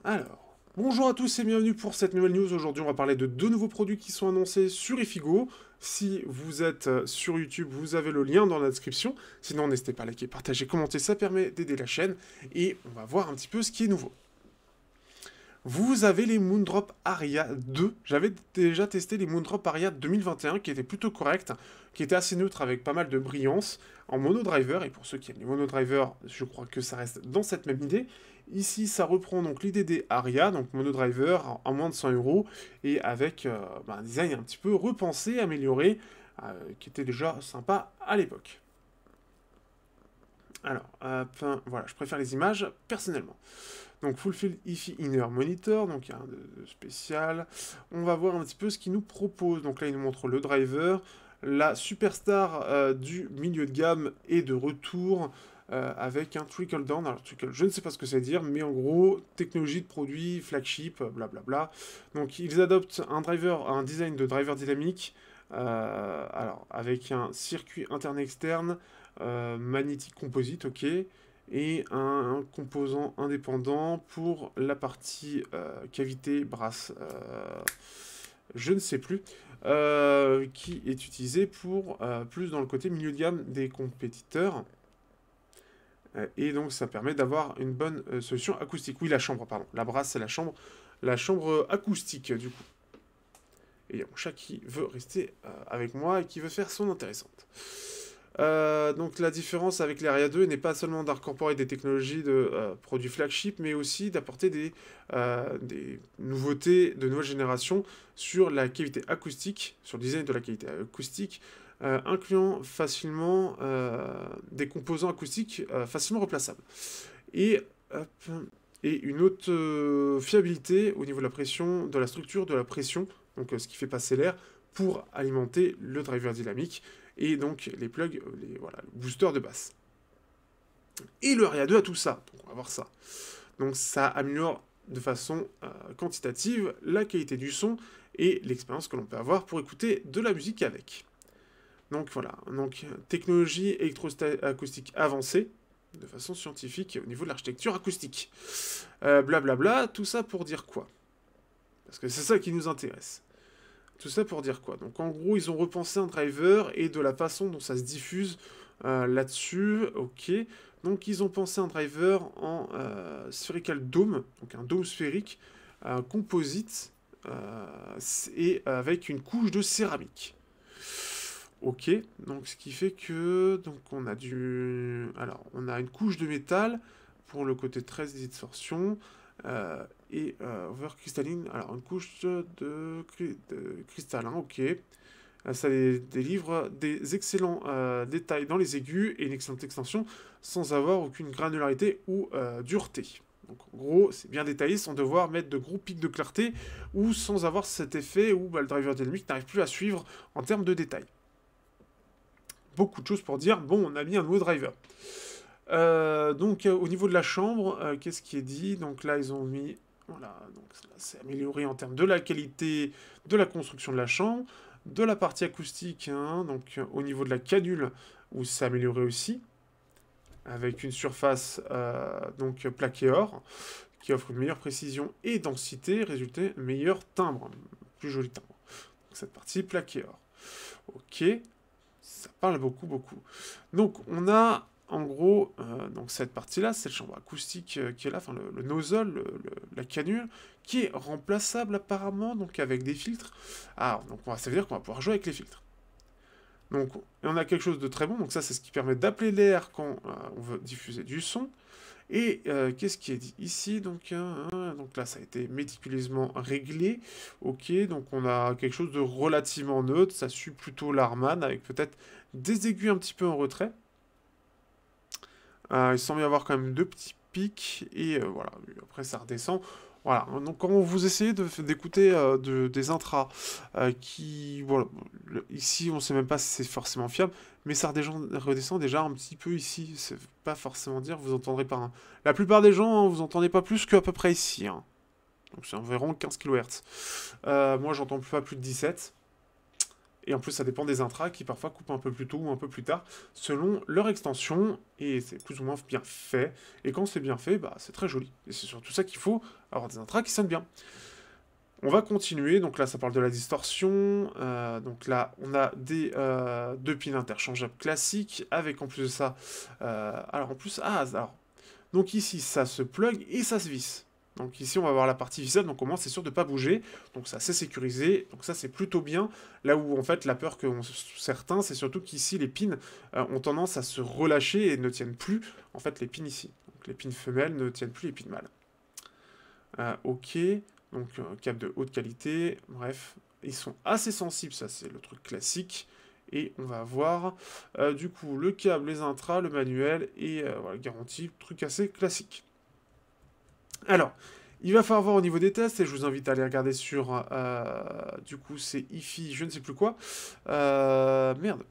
Alors, bonjour à tous et bienvenue pour cette nouvelle news. Aujourd'hui, on va parler de deux nouveaux produits qui sont annoncés sur Ifigo. Si vous êtes sur YouTube, vous avez le lien dans la description. Sinon, n'hésitez pas à liker, partager, commenter, ça permet d'aider la chaîne. Et on va voir un petit peu ce qui est nouveau. Vous avez les Moondrop Aria 2. J'avais déjà testé les Moondrop Aria 2021 qui étaient plutôt corrects, qui étaient assez neutres avec pas mal de brillance en monodriver. Et pour ceux qui aiment les monodrivers, je crois que ça reste dans cette même idée. Ici, ça reprend donc l'idée des Aria, donc monodriver en moins de 100 € et avec un design un petit peu repensé, amélioré, qui était déjà sympa à l'époque. Alors, voilà, je préfère les images personnellement. Donc Fulfill IFI Inner Monitor, donc il y a un de spécial. On va voir un petit peu ce qu'il nous propose. Donc là, il nous montre le driver. La superstar du milieu de gamme est de retour avec un trickle down. Alors trickle, je ne sais pas ce que ça veut dire, mais en gros, technologie de produit, flagship, blablabla. Donc ils adoptent un design de driver dynamique. Alors avec un circuit interne externe, magnétique composite, ok, et un composant indépendant pour la partie cavité brasse, je ne sais plus, qui est utilisé pour plus dans le côté milieu de gamme des compétiteurs. Et donc ça permet d'avoir une bonne solution acoustique. Oui, la chambre, pardon. La brasse, c'est la chambre acoustique du coup. Et il y a mon chat qui veut rester avec moi et qui veut faire son intéressante. Donc la différence avec l'Aria 2 n'est pas seulement d'incorporer des technologies de produits flagship, mais aussi d'apporter des nouveautés de nouvelle génération sur la qualité acoustique, sur le design de la qualité acoustique, incluant facilement des composants acoustiques facilement replaçables. Et, hop, et une haute fiabilité au niveau de la pression, de la structure de la pression, donc ce qui fait passer l'air, pour alimenter le driver dynamique et donc les plugs, voilà, le booster de basse. Et le Aria 2 a tout ça, donc on va voir ça. Donc ça améliore de façon quantitative la qualité du son et l'expérience que l'on peut avoir pour écouter de la musique avec. Donc voilà, donc technologie électroacoustique avancée, de façon scientifique au niveau de l'architecture acoustique. Blablabla, tout ça pour dire quoi? Parce que c'est ça qui nous intéresse. Tout ça pour dire quoi? Donc en gros, ils ont repensé un driver et de la façon dont ça se diffuse là-dessus, ok. Donc ils ont pensé un driver en spherical dome, donc un dôme sphérique, composite, et avec une couche de céramique. Ok, donc ce qui fait que donc on a on a une couche de métal pour le côté 13 distorsion et over crystalline, alors une couche de cristallin, ok. Ça délivre des excellents détails dans les aigus et une excellente extension sans avoir aucune granularité ou dureté. Donc en gros, c'est bien détaillé sans devoir mettre de gros pics de clarté ou sans avoir cet effet où le driver dynamique n'arrive plus à suivre en termes de détails. Beaucoup de choses pour dire, bon, on a mis un nouveau driver. Donc au niveau de la chambre, qu'est-ce qui est dit? Donc là, ils ont mis... Voilà, donc c'est amélioré en termes de la qualité de la construction de la chambre, de la partie acoustique, hein, donc au niveau de la canule, où c'est amélioré aussi, avec une surface donc plaquée or, qui offre une meilleure précision et densité, résultat, meilleur timbre, plus joli timbre. Donc cette partie plaquée or. Ok, ça parle beaucoup, beaucoup. Donc on a en gros, donc cette partie-là, cette chambre acoustique qui est là, enfin le nozzle, la canule, qui est remplaçable apparemment, donc avec des filtres. Alors, donc ça veut dire qu'on va pouvoir jouer avec les filtres. Donc, on a quelque chose de très bon, donc ça c'est ce qui permet d'appeler l'air quand on veut diffuser du son. Et qu'est-ce qui est dit ici? Donc là, ça a été méticuleusement réglé. Ok, donc on a quelque chose de relativement neutre, ça suit plutôt l'Harman, avec peut-être des aigus un petit peu en retrait. Il semble y avoir quand même deux petits pics, et voilà, après ça redescend. Voilà, donc quand vous essayez d'écouter des intras qui... Voilà, ici on sait même pas si c'est forcément fiable, mais ça redescend déjà un petit peu ici, c'est pas forcément dire, vous entendrez pas... Hein. La plupart des gens, hein, vous entendez pas plus qu'à peu près ici. Hein. Donc c'est environ 15 kHz. Moi j'entends pas plus de 17. Et en plus, ça dépend des intras qui parfois coupent un peu plus tôt ou un peu plus tard, selon leur extension, et c'est plus ou moins bien fait. Et quand c'est bien fait, bah, c'est très joli. Et c'est surtout ça qu'il faut, avoir des intras qui sonnent bien. On va continuer, donc là ça parle de la distorsion, donc là on a des deux pins interchangeables classiques, avec en plus de ça, alors en plus, donc ici ça se plug et ça se visse. Donc ici on va voir la partie vissable, donc au moins c'est sûr de ne pas bouger, donc c'est assez sécurisé, donc ça c'est plutôt bien. Là où en fait la peur que certains, c'est surtout qu'ici les pins ont tendance à se relâcher et ne tiennent plus, en fait les pins ici. Donc les pins femelles ne tiennent plus les pins mâles. Ok, donc câble de haute qualité, bref, ils sont assez sensibles, ça c'est le truc classique. Et on va voir du coup le câble, les intras, le manuel et voilà, garantie, truc assez classique. Alors, il va falloir voir au niveau des tests, et je vous invite à aller regarder sur, du coup c'est IFI, je ne sais plus quoi, merde,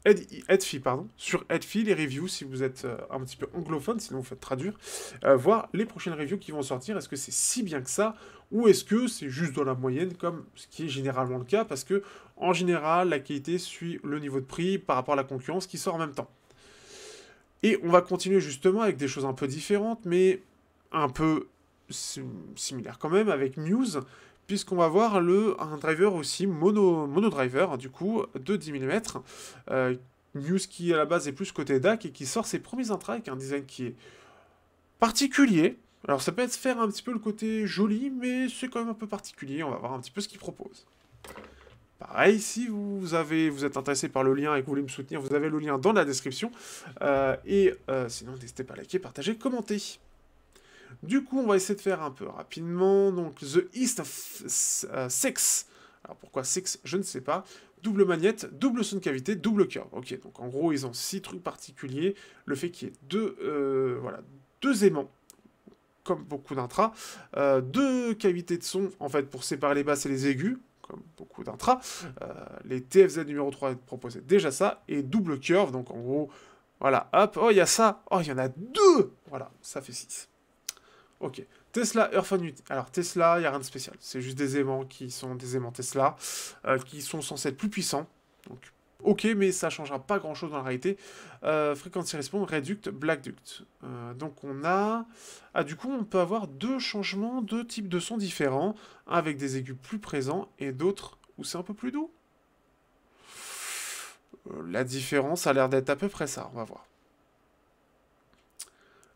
Edfi, pardon, sur Edfi, les reviews, si vous êtes un petit peu anglophone, sinon vous faites traduire, voir les prochaines reviews qui vont sortir, est-ce que c'est si bien que ça, ou est-ce que c'est juste dans la moyenne, comme ce qui est généralement le cas, parce que, en général, la qualité suit le niveau de prix par rapport à la concurrence qui sort en même temps. Et on va continuer justement avec des choses un peu différentes, mais un peu similaires quand même, avec Muse, puisqu'on va voir un driver aussi, mono driver, du coup, de 10 mm. Muse qui à la base est plus côté DAC et qui sort ses premiers intras avec un design qui est particulier. Alors ça peut être faire un petit peu le côté joli, mais c'est quand même un peu particulier, on va voir un petit peu ce qu'il propose. Pareil, si vous êtes intéressé par le lien et que vous voulez me soutenir, vous avez le lien dans la description. Sinon, n'hésitez pas à liker, partager, commenter. Du coup, on va essayer de faire un peu rapidement. Donc, The East of Six. Alors, pourquoi Six? Je ne sais pas. Double magnète, double son cavité, double curve. Ok, donc en gros, ils ont 6 trucs particuliers. Le fait qu'il y ait deux aimants, comme beaucoup d'intras. Deux cavités de son, en fait, pour séparer les basses et les aigus, comme beaucoup d'intras. Les TFZ numéro 3 proposaient déjà ça. Et double curve, donc en gros, voilà, hop, oh, il y a ça. Oh, il y en a deux. Voilà, ça fait 6. Ok. Tesla Earth Unity. Alors Tesla, il n'y a rien de spécial. C'est juste des aimants qui sont des aimants Tesla, qui sont censés être plus puissants. Donc, ok, mais ça ne changera pas grand-chose dans la réalité. Frequency Response, Reduct, Black Duct. Donc on a... Ah, du coup, on peut avoir deux changements, deux types de sons différents, un avec des aigus plus présents et d'autres où c'est un peu plus doux. La différence a l'air d'être à peu près ça, on va voir.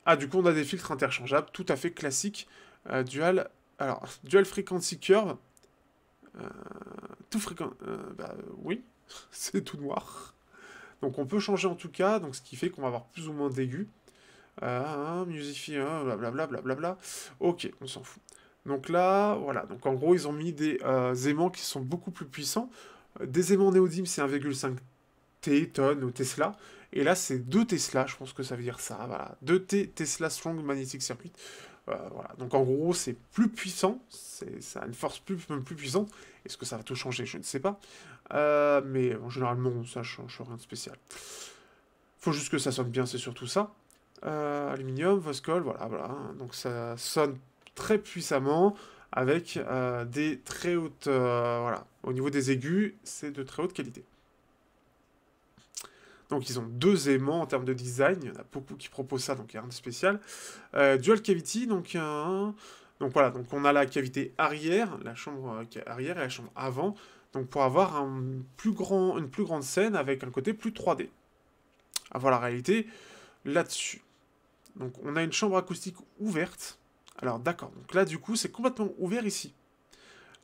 Ah, du coup, on a des filtres interchangeables, tout à fait classiques. Dual Frequency Curve. Tout fréquent... oui, c'est tout noir. Donc on peut changer en tout cas, donc ce qui fait qu'on va avoir plus ou moins d'aigus. Musify, blablabla, blablabla. Ok, on s'en fout. Donc là, voilà. Donc en gros, ils ont mis des aimants qui sont beaucoup plus puissants. Des aimants Neodim, c'est 1,5 T, tonnes ou Tesla. Et là, c'est 2 Tesla, je pense que ça veut dire ça. Voilà. 2 Tesla Strong Magnetic Circuit. Voilà. Donc en gros, c'est plus puissant. Ça a une force plus puissante. Est-ce que ça va tout changer? Je ne sais pas. Mais en général, non, ça change rien de spécial. Faut juste que ça sonne bien, c'est surtout ça. Aluminium, Voscol, voilà. Donc ça sonne très puissamment avec des très hautes... voilà. Au niveau des aigus, c'est de très haute qualité. Donc ils ont deux aimants en termes de design, il y en a beaucoup qui proposent ça, donc il n'y a rien de spécial. Dual cavity, donc voilà, donc on a la cavité arrière, la chambre arrière et la chambre avant, donc pour avoir une plus grande scène avec un côté plus 3D. À voir la réalité là-dessus. Donc on a une chambre acoustique ouverte. Alors d'accord, donc là du coup c'est complètement ouvert ici.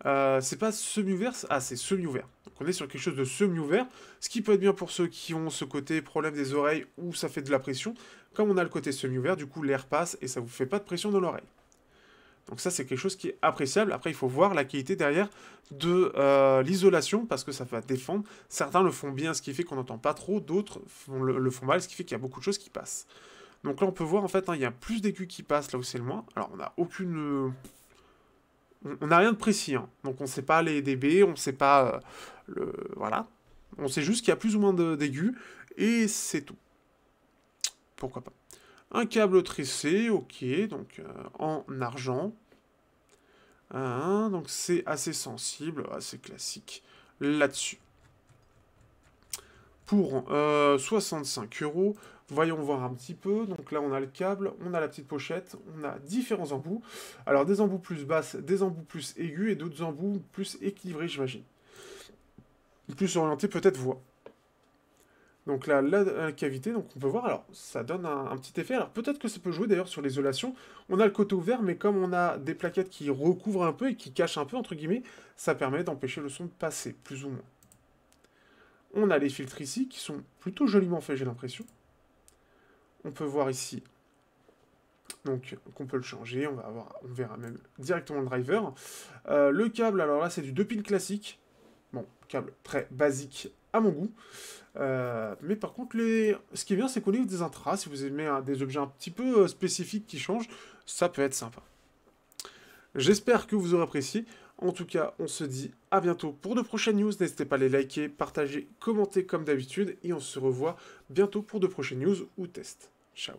C'est pas semi-ouvert, c'est semi-ouvert. Donc on est sur quelque chose de semi-ouvert, ce qui peut être bien pour ceux qui ont ce côté problème des oreilles où ça fait de la pression. Comme on a le côté semi-ouvert, du coup l'air passe et ça vous fait pas de pression dans l'oreille. Donc ça c'est quelque chose qui est appréciable. Après il faut voir la qualité derrière de l'isolation parce que ça va défendre. Certains le font bien, ce qui fait qu'on n'entend pas trop, d'autres le font mal, ce qui fait qu'il y a beaucoup de choses qui passent. Donc là on peut voir en fait, il y a plus d'aigus qui passent là où c'est le moins. Alors on n'a aucune... On n'a rien de précis, hein. Donc on ne sait pas les dB, on ne sait pas voilà. On sait juste qu'il y a plus ou moins d'aigus, et c'est tout. Pourquoi pas. Un câble tressé, ok, donc en argent. Donc c'est assez sensible, assez classique là-dessus. pour 65 €. Voyons voir un petit peu. Donc là, on a le câble, on a la petite pochette, on a différents embouts. Alors, des embouts plus basses, des embouts plus aigus et d'autres embouts plus équilibrés, j'imagine. Plus orientés, peut-être voix. Donc là, la cavité, donc on peut voir, alors ça donne un petit effet. Alors peut-être que ça peut jouer d'ailleurs sur l'isolation. On a le côté ouvert, mais comme on a des plaquettes qui recouvrent un peu et qui cachent un peu, entre guillemets, ça permet d'empêcher le son de passer, plus ou moins. On a les filtres ici, qui sont plutôt joliment faits, j'ai l'impression. On peut voir ici, donc qu'on peut le changer, on verra même directement le driver. Le câble, alors là c'est du 2 pins classique. Bon, câble très basique à mon goût. Mais par contre, ce qui est bien, c'est qu'au niveau des intras, si vous aimez des objets un petit peu spécifiques qui changent, ça peut être sympa. J'espère que vous aurez apprécié. En tout cas, on se dit à bientôt pour de prochaines news. N'hésitez pas à les liker, partager, commenter comme d'habitude. Et on se revoit bientôt pour de prochaines news ou tests. Ciao.